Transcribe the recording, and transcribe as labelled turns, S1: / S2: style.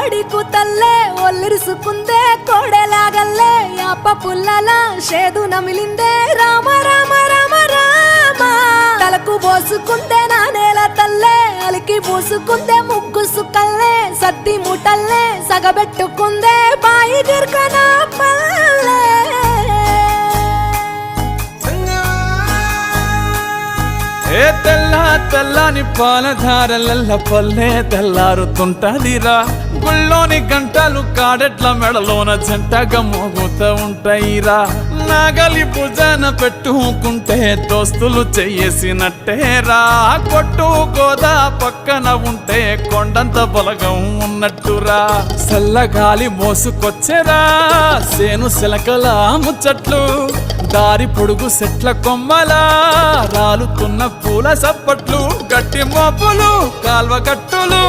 S1: కోడి కూతల్లే ఒల్లిరుసుకుందే కోడెలాగల్లే యాప పుల్లల షేదు నమిలిందే రామ రామ రామ రామ తలకు పోసుకుందే నా నేల తల్లే అలికి పూసుకుందే ముగ్గు సుక్కల్లే సద్ది ముటల్లే సగబెట్టుకుందే బాయి గిర్కన పల్లె
S2: ఏ తెల్ల తెల్లని పాలధారలల్ల పల్లె తెల్లారుతుంటదిరా గుళ్ళోని గంటలు కాడెట్ల మెడలోన జంటగా మోగుతూ ఉంటాయిరా నాగలి భుజాన పెట్టుకుంటే దోస్తులు చెయ్యేసినట్టేరా కొట్టు గోదా పక్కన ఉంటే కొండంత బలగం ఉన్నట్టురా చల్లగాలి మోసుకొచ్చెరా సేను సిలకల ముచ్చట్లు దారి పొడుగు సెట్ల కొమ్మలా రాలుతున్న పూల సప్పట్లు గట్టి మోపులు కాల్వ గట్టులు